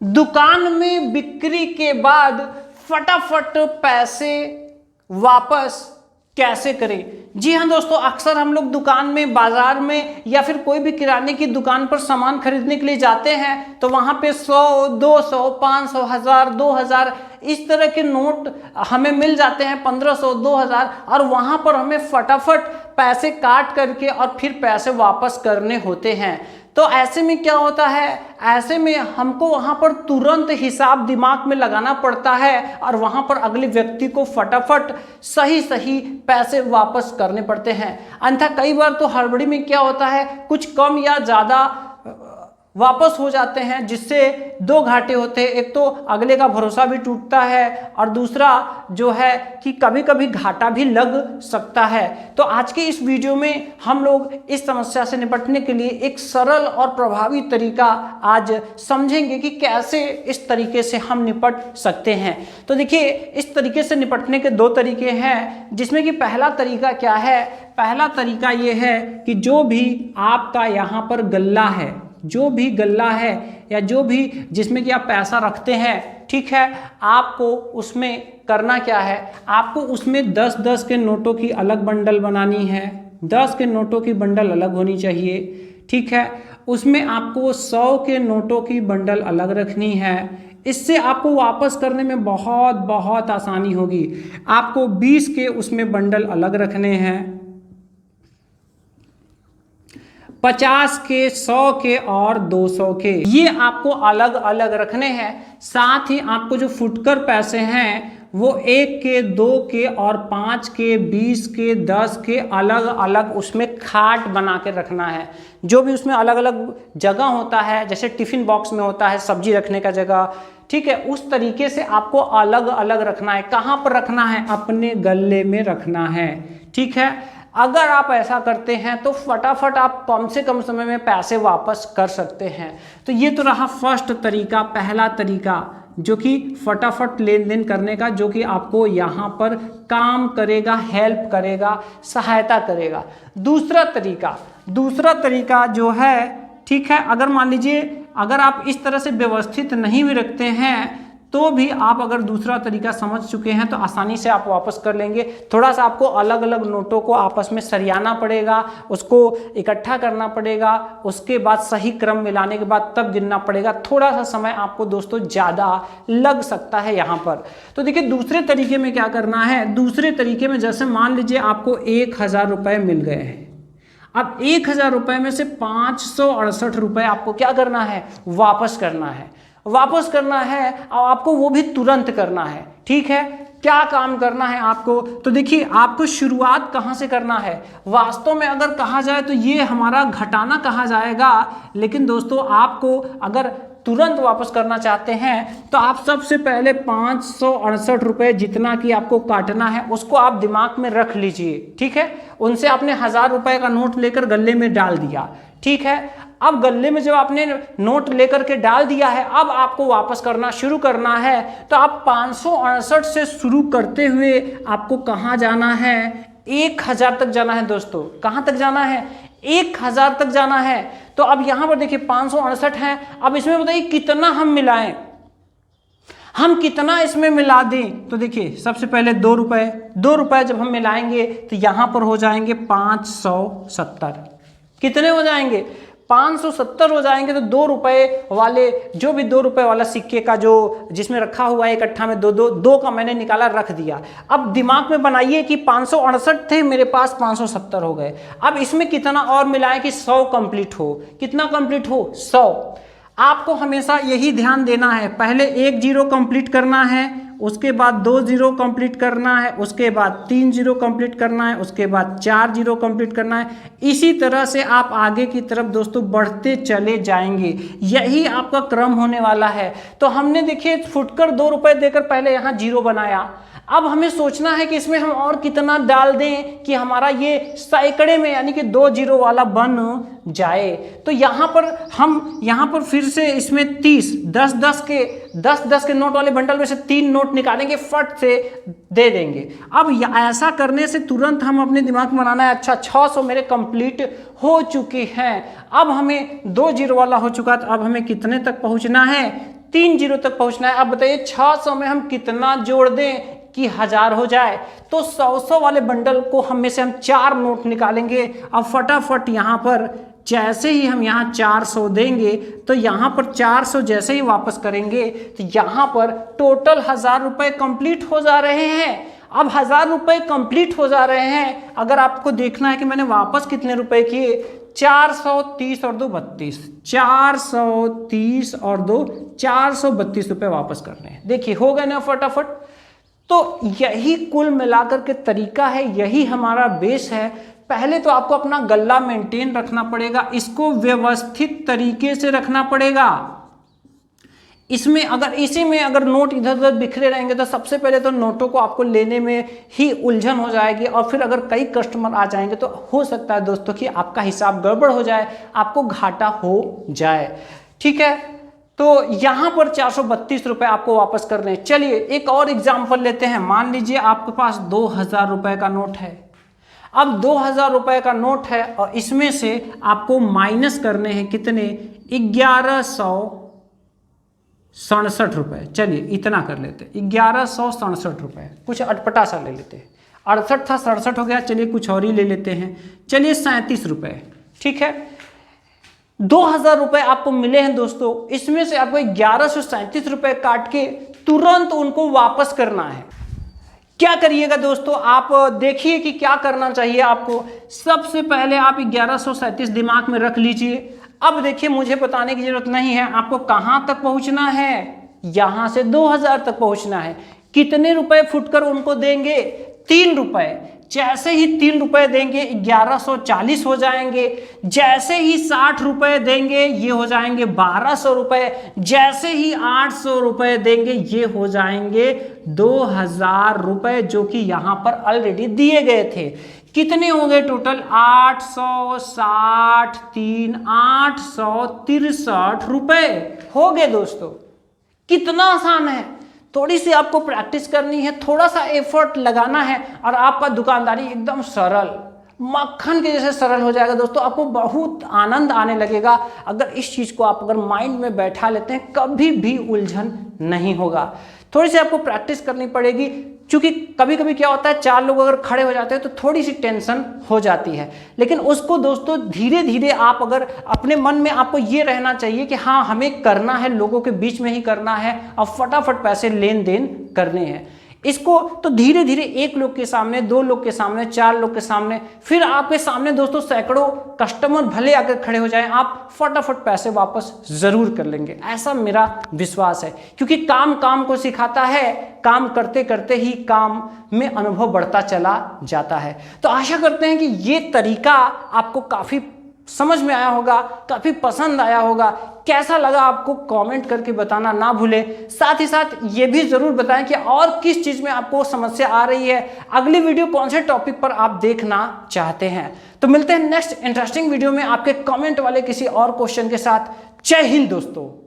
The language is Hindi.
दुकान में बिक्री के बाद फटाफट पैसे वापस कैसे करें। जी हाँ दोस्तों, अक्सर हम लोग दुकान में, बाजार में या फिर कोई भी किराने की दुकान पर सामान खरीदने के लिए जाते हैं तो वहाँ पे 100, 200, 500, 1000, 2000 इस तरह के नोट हमें मिल जाते हैं, 1500, 2000, और वहाँ पर हमें फटाफट पैसे काट करके और फिर पैसे वापस करने होते हैं। तो ऐसे में क्या होता है, ऐसे में हमको वहाँ पर तुरंत हिसाब दिमाग में लगाना पड़ता है और वहाँ पर अगले व्यक्ति को फटाफट सही सही पैसे वापस करने पड़ते हैं। अन्यथा कई बार तो हड़बड़ी में क्या होता है, कुछ कम या ज़्यादा वापस हो जाते हैं, जिससे दो घाटे होते हैं। एक तो अगले का भरोसा भी टूटता है और दूसरा जो है कि कभी कभी घाटा भी लग सकता है। तो आज के इस वीडियो में हम लोग इस समस्या से निपटने के लिए एक सरल और प्रभावी तरीका आज समझेंगे कि कैसे इस तरीके से हम निपट सकते हैं। तो देखिए, इस तरीके से निपटने के दो तरीके हैं, जिसमें कि पहला तरीका क्या है, पहला तरीका ये है कि जो भी आपका यहाँ पर गल्ला है, जो भी गल्ला है या जो भी जिसमें कि आप पैसा रखते हैं, ठीक है, आपको उसमें करना क्या है, आपको उसमें 10-10 के नोटों की अलग बंडल बनानी है, 10 के नोटों की बंडल अलग होनी चाहिए, ठीक है। उसमें आपको 100 के नोटों की बंडल अलग रखनी है। इससे आपको वापस करने में बहुत बहुत आसानी होगी। आपको 20 के उसमें बंडल अलग रखने हैं, 50 के, 100 के और 200 के, ये आपको अलग अलग रखने हैं। साथ ही आपको जो फुटकर पैसे हैं वो 1 के, 2 के और 5 के, 20 के, 10 के अलग अलग उसमें खाट बना के रखना है। जो भी उसमें अलग अलग जगह होता है, जैसे टिफिन बॉक्स में होता है सब्जी रखने का जगह, ठीक है, उस तरीके से आपको अलग अलग रखना है। कहाँ पर रखना है, अपने गल्ले में रखना है, ठीक है। अगर आप ऐसा करते हैं तो फटाफट आप कम से कम समय में पैसे वापस कर सकते हैं। तो ये तो रहा फर्स्ट तरीका, पहला तरीका, जो कि फटाफट लेन देन करने का, जो कि आपको यहाँ पर काम करेगा, हेल्प करेगा, सहायता करेगा। दूसरा तरीका जो है, ठीक है, अगर मान लीजिए अगर आप इस तरह से व्यवस्थित नहीं भी रखते हैं तो भी आप अगर दूसरा तरीका समझ चुके हैं तो आसानी से आप वापस कर लेंगे। थोड़ा सा आपको अलग अलग नोटों को आपस में सरियाना पड़ेगा, उसको इकट्ठा करना पड़ेगा, उसके बाद सही क्रम मिलाने के बाद तब गिनना पड़ेगा। थोड़ा सा समय आपको दोस्तों ज़्यादा लग सकता है यहाँ पर। तो देखिए, दूसरे तरीके में क्या करना है, दूसरे तरीके में जैसे मान लीजिए आपको 1000 रुपये मिल गए हैं। अब 1000 रुपये में से 568 रुपये आपको क्या करना है, वापस करना है और आपको वो भी तुरंत करना है, ठीक है। क्या काम करना है आपको, तो देखिए आपको शुरुआत कहाँ से करना है। वास्तव में अगर कहा जाए तो ये हमारा घटाना कहा जाएगा, लेकिन दोस्तों आपको अगर तुरंत वापस करना चाहते हैं तो आप सबसे पहले 568 रुपये जितना कि आपको काटना है उसको आप दिमाग में रख लीजिए, ठीक है। उनसे आपने 1000 रुपये का नोट लेकर गले में डाल दिया, ठीक है। अब गले में जब आपने नोट लेकर के डाल दिया है, अब आपको वापस करना शुरू करना है। तो आप 568 से शुरू करते हुए आपको कहाँ जाना है, 1000 तक जाना है दोस्तों। कहाँ तक जाना है, 1000 तक जाना है। तो अब यहाँ पर देखिए 568 है। अब इसमें बताइए कितना हम मिलाएं, हम कितना इसमें मिला दें। तो देखिए सबसे पहले 2 रुपये जब हम मिलाएंगे तो यहाँ पर हो जाएंगे 570। कितने हो जाएंगे, 570 हो जाएंगे। तो 2 रुपये वाले, जो भी 2 रुपये वाला सिक्के का जो जिसमें रखा हुआ है इकट्ठा में दो का मैंने निकाला, रख दिया। अब दिमाग में बनाइए कि 568 थे मेरे पास, 570 हो गए। अब इसमें कितना और मिलाएं कि 100 कंप्लीट हो। कितना कंप्लीट हो, 100। आपको हमेशा यही ध्यान देना है, पहले 1 जीरो कंप्लीट करना है, उसके बाद 2 जीरो कंप्लीट करना है, उसके बाद 3 जीरो कंप्लीट करना है, उसके बाद 4 जीरो कंप्लीट करना है। इसी तरह से आप आगे की तरफ दोस्तों बढ़ते चले जाएंगे, यही आपका क्रम होने वाला है। तो हमने देखिए फुटकर 2 रुपये देकर पहले यहाँ जीरो बनाया। अब हमें सोचना है कि इसमें हम और कितना डाल दें कि हमारा ये सैकड़े में यानी कि 2 जीरो वाला बन जाए। तो यहाँ पर फिर से इसमें 30, 10 के नोट वाले बंडल में से 3 नोट निकालेंगे, फट से दे देंगे। अब ऐसा करने से तुरंत हम अपने दिमाग में बनाना है, अच्छा 600 मेरे कंप्लीट हो चुके हैं। अब हमें 2 जीरो वाला हो चुका, तो अब हमें कितने तक पहुँचना है, 3 जीरो तक पहुंचना है। अब बताइए 600 में हम कितना जोड़ दें कि 1000 हो जाए। तो 100 वाले बंडल को हम में से हम 4 नोट निकालेंगे। अब फटाफट यहाँ पर जैसे ही हम यहाँ 400 देंगे तो यहाँ पर 400 जैसे ही वापस करेंगे तो यहाँ पर टोटल 1000 रुपये कंप्लीट हो जा रहे हैं। अब 1000 रुपये कंप्लीट हो जा रहे हैं। अगर आपको देखना है कि मैंने वापस कितने रुपए किए, 430 और 2 32, 430 और 2 432 रुपये वापस करने हैं। देखिए हो गए ना फटाफट। तो यही कुल मिलाकर के तरीका है, यही हमारा बेस है। पहले तो आपको अपना गल्ला मेंटेन रखना पड़ेगा, इसको व्यवस्थित तरीके से रखना पड़ेगा। इसमें अगर नोट इधर उधर बिखरे रहेंगे तो सबसे पहले तो नोटों को आपको लेने में ही उलझन हो जाएगी, और फिर अगर कई कस्टमर आ जाएंगे तो हो सकता है दोस्तों कि आपका हिसाब गड़बड़ हो जाए, आपको घाटा हो जाए। ठीक है, तो यहाँ पर 432 रुपये आपको वापस करने हैं। चलिए एक और एग्जाम्पल लेते हैं। मान लीजिए आपके पास 2000 रुपये का नोट है। अब 2000 रुपये का नोट है और इसमें से आपको माइनस करने हैं कितने, 1167 रुपये। चलिए इतना कर लेते, 1167 रुपये, कुछ अटपटा सा ले लेते हैं। 68 था, 67 हो गया, चलिए कुछ और ही ले लेते हैं। चलिए 37 रुपये। ठीक है, 2000 रुपये आपको मिले हैं दोस्तों, इसमें से आपको 1137 रुपये काट के तुरंत उनको वापस करना है। क्या करिएगा दोस्तों, आप देखिए कि क्या करना चाहिए आपको। सबसे पहले आप 1137 दिमाग में रख लीजिए। अब देखिए मुझे बताने की जरूरत नहीं है आपको कहां तक पहुंचना है, यहां से 2000 तक पहुंचना है। कितने रुपए फुटकर उनको देंगे, 3 रुपए। जैसे ही 3 रुपए देंगे 1140 हो जाएंगे। जैसे ही 60 रुपए देंगे ये हो जाएंगे 1200 रुपए। जैसे ही 800 रुपए देंगे ये हो जाएंगे 2000 रुपए, जो कि यहां पर ऑलरेडी दिए गए थे। कितने हो गए टोटल, 860 3 863 रुपए हो गए दोस्तों। कितना आसान है। थोड़ी सी आपको प्रैक्टिस करनी है, थोड़ा सा एफर्ट लगाना है और आपका दुकानदारी एकदम सरल, मक्खन के जैसे सरल हो जाएगा दोस्तों। आपको बहुत आनंद आने लगेगा अगर इस चीज़ को आप अगर माइंड में बैठा लेते हैं, कभी भी उलझन नहीं होगा। थोड़ी सी आपको प्रैक्टिस करनी पड़ेगी, क्योंकि कभी कभी क्या होता है 4 लोग अगर खड़े हो जाते हैं तो थोड़ी सी टेंशन हो जाती है। लेकिन उसको दोस्तों धीरे धीरे आप अगर अपने मन में आपको ये रहना चाहिए कि हाँ हमें करना है, लोगों के बीच में ही करना है और फटाफट पैसे लेन देन करने हैं। इसको तो धीरे धीरे 1 लोग के सामने, 2 लोग के सामने, 4 लोग के सामने, फिर आपके सामने दोस्तों सैकड़ों कस्टमर भले आकर खड़े हो जाएं, आप फटाफट पैसे वापस जरूर कर लेंगे, ऐसा मेरा विश्वास है। क्योंकि काम काम को सिखाता है, काम करते करते ही काम में अनुभव बढ़ता चला जाता है। तो आशा करते हैं कि ये तरीका आपको काफ़ी समझ में आया होगा, काफ़ी पसंद आया होगा। कैसा लगा आपको कमेंट करके बताना ना भूले। साथ ही साथ ये भी ज़रूर बताएं कि और किस चीज़ में आपको समस्या आ रही है, अगली वीडियो कौन से टॉपिक पर आप देखना चाहते हैं। तो मिलते हैं नेक्स्ट इंटरेस्टिंग वीडियो में आपके कमेंट वाले किसी और क्वेश्चन के साथ। जय हिंद दोस्तों।